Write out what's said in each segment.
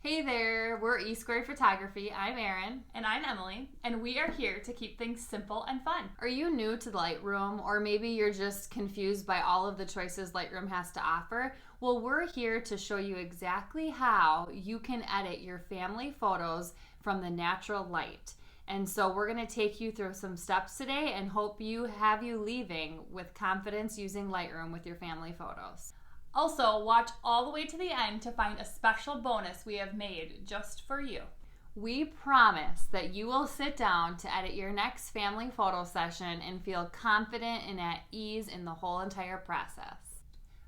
Hey there, we're esquared Photography. I'm Erin. And I'm Emily, and we are here to keep things simple and fun. Are you new to Lightroom, or maybe you're just confused by all of the choices Lightroom has to offer? Well, we're here to show you exactly how you can edit your family photos from the natural light. And so we're going to take you through some steps today and hope you have you leaving with confidence using Lightroom with your family photos. Also, watch all the way to the end to find a special bonus we have made just for you. We promise that you will sit down to edit your next family photo session and feel confident and at ease in the whole entire process.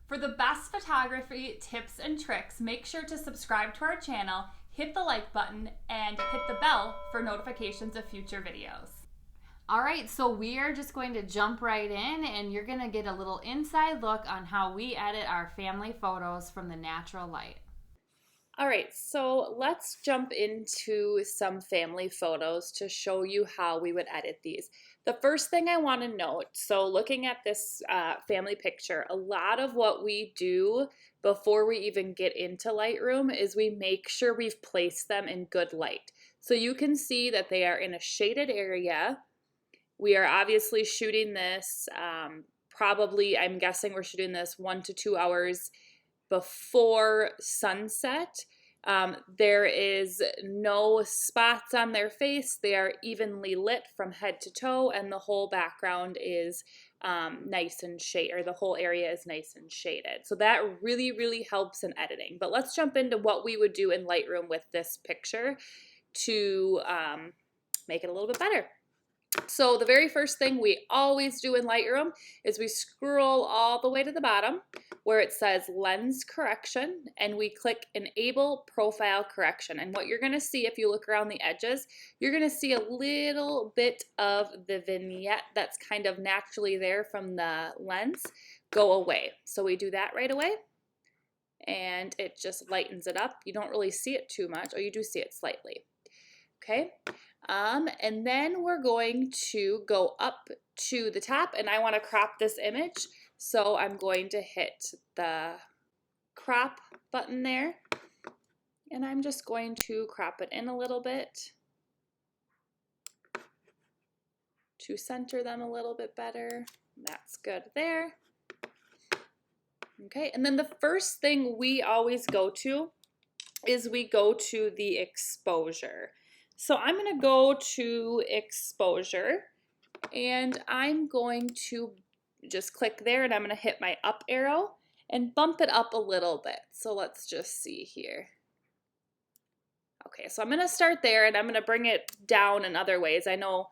For the best photography tips and tricks, make sure to subscribe to our channel, hit the like button, and hit the bell for notifications of future videos. All right, so we are just going to jump right in and you're going to get a little inside look on how we edit our family photos from the natural light. All right, so let's jump into some family photos to show you how we would edit these. The first thing I want to note, so looking at this family picture, a lot of what we do before we even get into Lightroom is we make sure we've placed them in good light. So you can see that they are in a shaded area. We are obviously shooting this probably, I'm guessing we're shooting this 1 to 2 hours before sunset. There is no spots on their face. They are evenly lit from head to toe, and the whole background is nice and shaded, or the whole area is nice and shaded. So that really, really helps in editing. But let's jump into what we would do in Lightroom with this picture to make it a little bit better. So the very first thing we always do in Lightroom is we scroll all the way to the bottom where it says lens correction, and we click enable profile correction. And what you're going to see if you look around the edges, you're going to see a little bit of the vignette that's kind of naturally there from the lens go away. So we do that right away, and it just lightens it up. You don't really see it too much, or you do see it slightly. Okay. And then we're going to go up to the top, and I want to crop this image. So I'm going to hit the crop button there, and I'm just going to crop it in a little bit to center them a little bit better. That's good there. Okay, and then the first thing we always go to is we go to the exposure. So I'm going to go to exposure, and I'm going to just click there, and I'm going to hit my up arrow and bump it up a little bit. So let's just see here. Okay, so I'm going to start there, and I'm going to bring it down in other ways. I know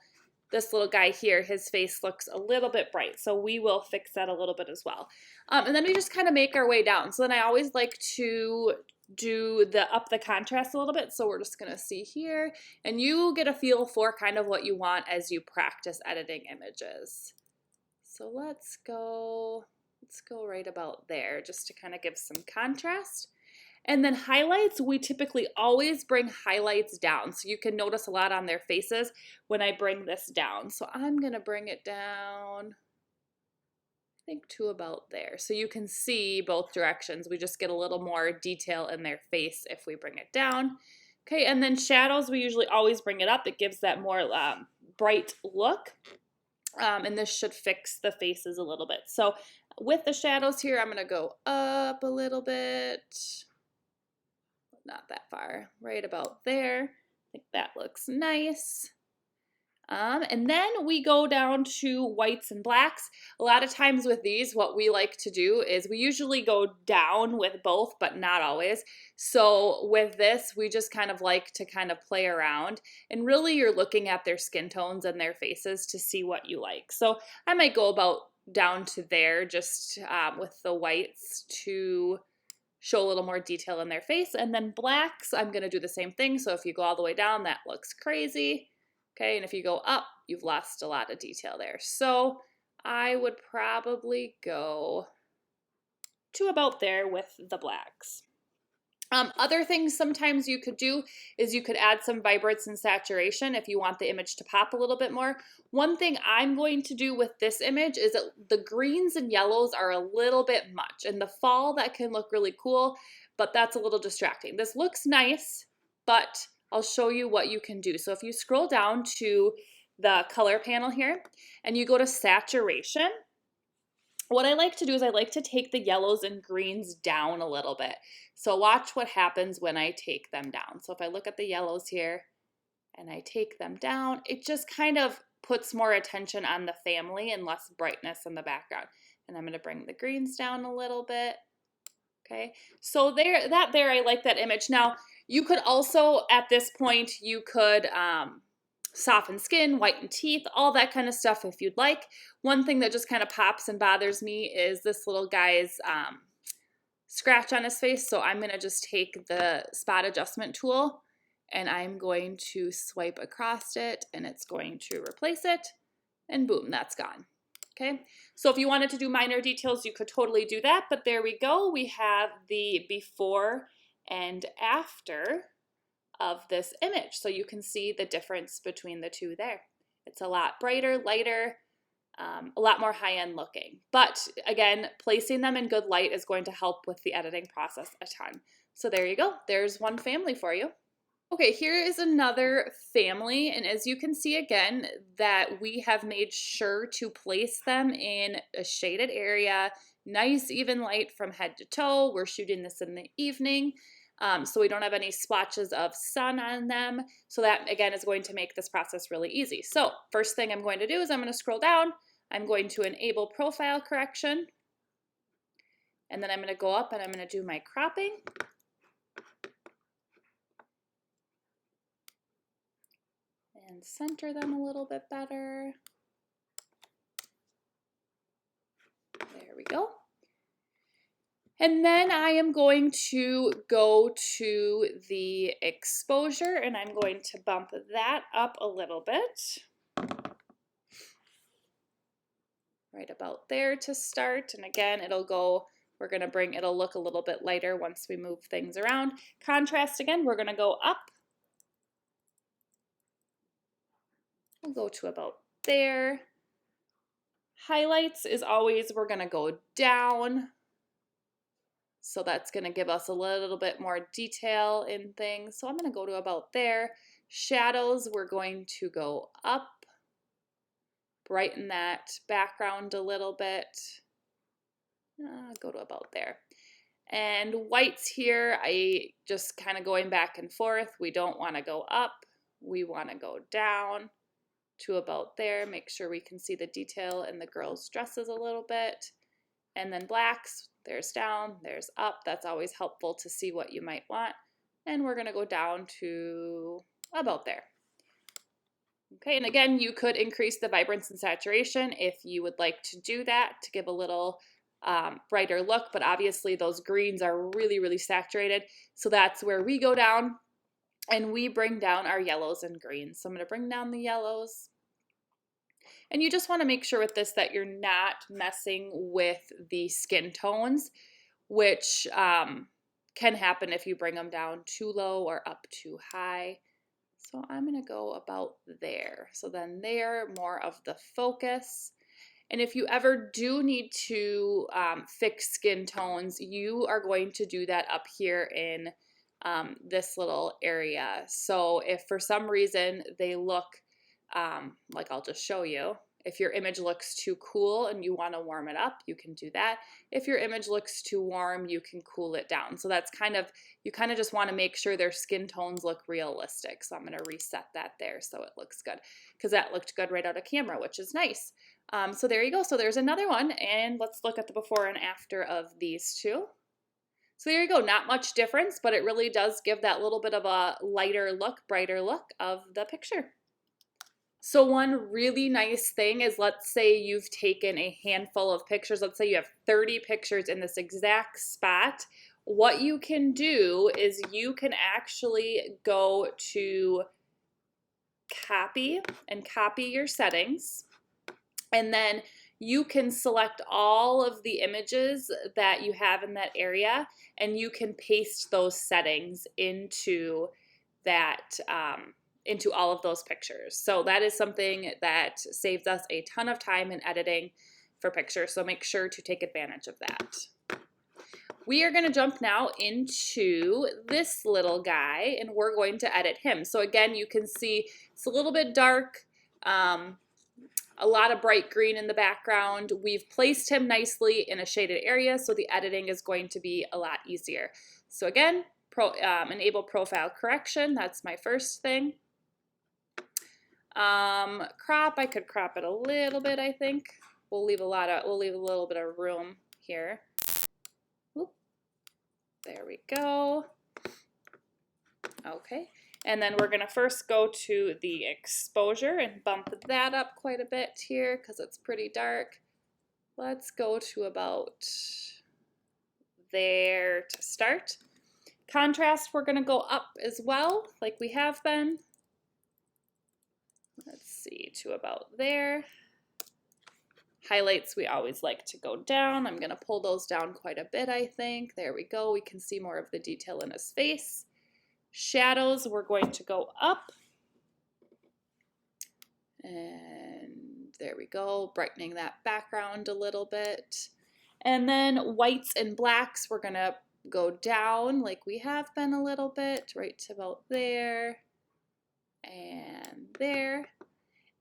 this little guy here, his face looks a little bit bright, so we will fix that a little bit as well. And then we just kind of make our way down. So then I always like to do up the contrast a little bit. So we're just going to see here, and you get a feel for kind of what you want as you practice editing images. So let's go right about there just to kind of give some contrast. And then highlights, we typically always bring highlights down. So you can notice a lot on their faces when I bring this down. So I'm going to bring it down, I think, to about there. So you can see both directions. We just get a little more detail in their face if we bring it down. Okay, and then shadows, we usually always bring it up. It gives that more bright look. And this should fix the faces a little bit. So with the shadows here, I'm going to go up a little bit. Not that far, right about there. I think that looks nice. And then we go down to whites and blacks. A lot of times with these, what we like to do is we usually go down with both, but not always. So with this, we just kind of like to kind of play around. And really, you're looking at their skin tones and their faces to see what you like. So I might go about down to there just with the whites to show a little more detail in their face. And then blacks, I'm going to do the same thing. So if you go all the way down, that looks crazy. Okay, and if you go up, you've lost a lot of detail there. So I would probably go to about there with the blacks. Other things sometimes you could do is you could add some vibrance and saturation if you want the image to pop a little bit more. One thing I'm going to do with this image is that the greens and yellows are a little bit much. In the fall, that can look really cool, but that's a little distracting. This looks nice, but I'll show you what you can do. So if you scroll down to the color panel here and you go to saturation, what I like to do is I like to take the yellows and greens down a little bit. So watch what happens when I take them down. So if I look at the yellows here and I take them down, it just kind of puts more attention on the family and less brightness in the background. And I'm going to bring the greens down a little bit. Okay, so there, I like that image. Now, you could also, at this point, you could soften skin, whiten teeth, all that kind of stuff if you'd like. One thing that just kind of pops and bothers me is this little guy's scratch on his face. So I'm going to just take the spot adjustment tool and I'm going to swipe across it and it's going to replace it, and boom, that's gone. Okay, so if you wanted to do minor details, you could totally do that, but there we go. We have the before and after of this image. So you can see the difference between the two there. It's a lot brighter, lighter, a lot more high-end looking. But again, placing them in good light is going to help with the editing process a ton. So there you go. There's one family for you. Okay, here is another family, and as you can see again, that we have made sure to place them in a shaded area, nice even light from head to toe. We're shooting this in the evening, so we don't have any splotches of sun on them. So that, again, is going to make this process really easy. So first thing I'm going to do is I'm going to scroll down. I'm going to enable profile correction, and then I'm going to go up and I'm going to do my cropping. And center them a little bit better. There we go. And then I am going to go to the exposure and I'm going to bump that up a little bit. Right about there to start. And again, it'll look a little bit lighter once we move things around. Contrast again, we're gonna go up. We'll go to about there. Highlights is always, we're gonna go down. So that's gonna give us a little bit more detail in things. So I'm gonna go to about there. Shadows, we're going to go up. Brighten that background a little bit. Go to about there. And whites here, I just kind of going back and forth. We don't wanna go up, we wanna go down to about there. Make sure we can see the detail in the girls' dresses a little bit. And then blacks, there's down, there's up. That's always helpful to see what you might want. And we're gonna go down to about there. Okay, and again, you could increase the vibrance and saturation if you would like to do that to give a little brighter look, but obviously those greens are really, really saturated. So that's where we go down and we bring down our yellows and greens. So I'm gonna bring down the yellows. And you just want to make sure with this that you're not messing with the skin tones, which can happen if you bring them down too low or up too high. So I'm going to go about there. So then they're more of the focus. And if you ever do need to fix skin tones, you are going to do that up here in this little area. So if for some reason they look like I'll just show you. If your image looks too cool and you want to warm it up, you can do that. If your image looks too warm, you can cool it down. So that's you kind of just want to make sure their skin tones look realistic. So I'm going to reset that there so it looks good, because that looked good right out of camera, which is nice. So there you go. So there's another one, and let's look at the before and after of these two. So there you go. Not much difference, but it really does give that little bit of a lighter look, brighter look of the picture. So one really nice thing is, let's say you've taken a handful of pictures. Let's say you have 30 pictures in this exact spot. What you can do is you can actually go to copy and copy your settings. And then you can select all of the images that you have in that area and you can paste those settings into that into all of those pictures. So that is something that saves us a ton of time in editing for pictures. So make sure to take advantage of that. we are going to jump now into this little guy, and we're going to edit him. So again, you can see it's a little bit dark, a lot of bright green in the background. We've placed him nicely in a shaded area, so the editing is going to be a lot easier. So again, enable profile correction. That's my first thing. Crop, I could crop it a little bit, I think. We'll leave a little bit of room here. Oop. There we go. Okay. And then we're going to first go to the exposure and bump that up quite a bit here because it's pretty dark. Let's go to about there to start. Contrast, we're going to go up as well, like we have been. Let's see, to about there. Highlights, we always like to go down. I'm going to pull those down quite a bit, I think. There we go. We can see more of the detail in his face. Shadows, we're going to go up. And there we go, brightening that background a little bit. And then whites and blacks, we're going to go down like we have been a little bit, right to about there and there.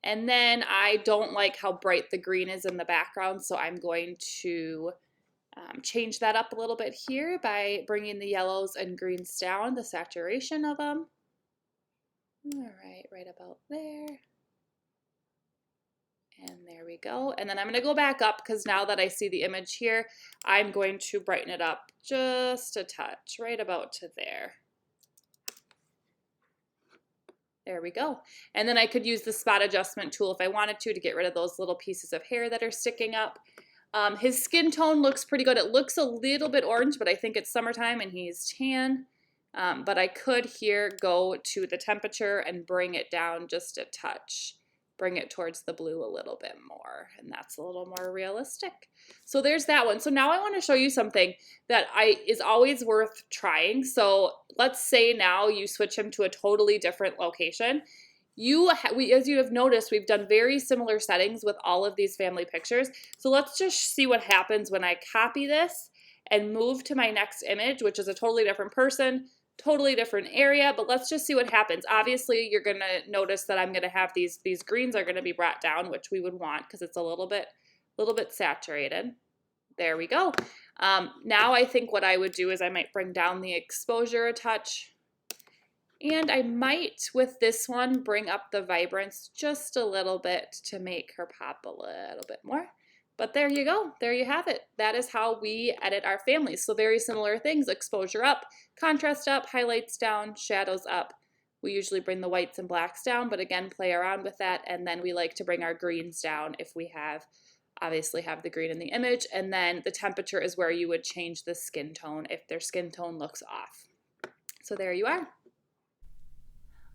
And then I don't like how bright the green is in the background, so I'm going to change that up a little bit here by bringing the yellows and greens down, the saturation of them. All right, right about there. And there we go. And then I'm going to go back up because now that I see the image here, I'm going to brighten it up just a touch, right about to there. There we go. And then I could use the spot adjustment tool if I wanted to get rid of those little pieces of hair that are sticking up. His skin tone looks pretty good. It looks a little bit orange, but I think it's summertime and he's tan. But I could here go to the temperature and bring it down just a touch. Bring it towards the blue a little bit more, and that's a little more realistic. So there's that one. So now I want to show you something that is always worth trying. So let's say now you switch him to a totally different location. As you have noticed, we've done very similar settings with all of these family pictures. So let's just see what happens when I copy this and move to my next image, which is a totally different person, totally different area, but let's just see what happens. Obviously, you're going to notice that I'm going to have these greens are going to be brought down, which we would want because it's a little bit saturated. There we go. Now I think what I would do is I might bring down the exposure a touch. And I might, with this one, bring up the vibrance just a little bit to make her pop a little bit more. But there you go. There you have it. That is how we edit our families. So very similar things, exposure up, contrast up, highlights down, shadows up. We usually bring the whites and blacks down, but again, play around with that. And then we like to bring our greens down if we obviously have the green in the image. And then the temperature is where you would change the skin tone if their skin tone looks off. So there you are.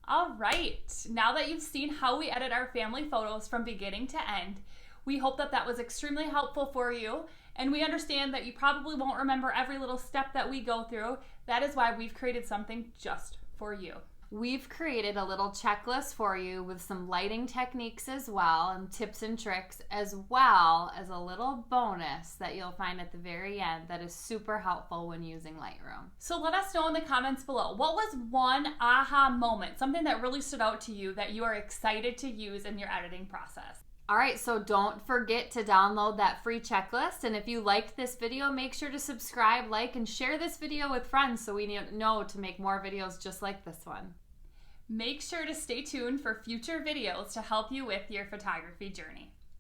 All right, now that you've seen how we edit our family photos from beginning to end, we hope that that was extremely helpful for you, and we understand that you probably won't remember every little step that we go through. That is why we've created something just for you. We've created a little checklist for you with some lighting techniques as well, and tips and tricks, as well as a little bonus that you'll find at the very end that is super helpful when using Lightroom. So let us know in the comments below, what was one aha moment, something that really stood out to you that you are excited to use in your editing process? All right, so don't forget to download that free checklist. And if you liked this video, make sure to subscribe, like, and share this video with friends so we know to make more videos just like this one. Make sure to stay tuned for future videos to help you with your photography journey.